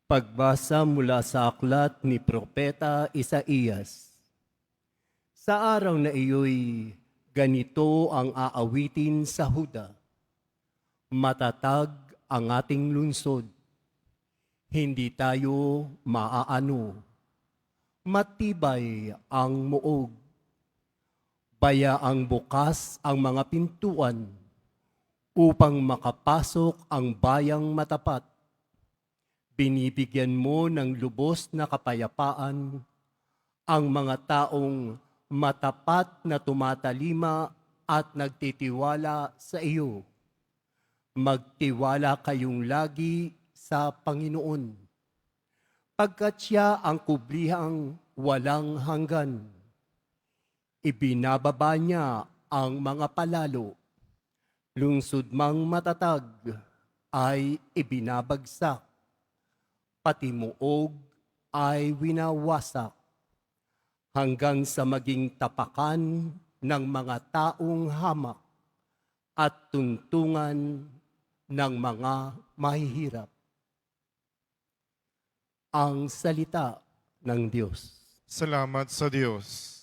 Pagbasa mula sa aklat ni Propeta Isaías. Sa araw na iyo'y ganito ang aawitin sa Huda. Matatag ang ating lungsod. Hindi tayo maaano. Matibay ang muog. Bayaang bukas ang mga pintuan upang makapasok ang bayang matapat. Binibigyan mo ng lubos na kapayapaan ang mga taong matapat na tumatalima at nagtitiwala sa iyo. Magtiwala kayong lagi sa Panginoon, pagkat siya ang kublihang walang hanggan. Ibinababa niya ang mga palalo, lungsod mang matatag ay ibinabagsak. Pati muog ay winawasak hanggang sa maging tapakan ng mga taong hamak at tuntungan ng mga mahihirap. Ang salita ng Diyos. Salamat sa Diyos.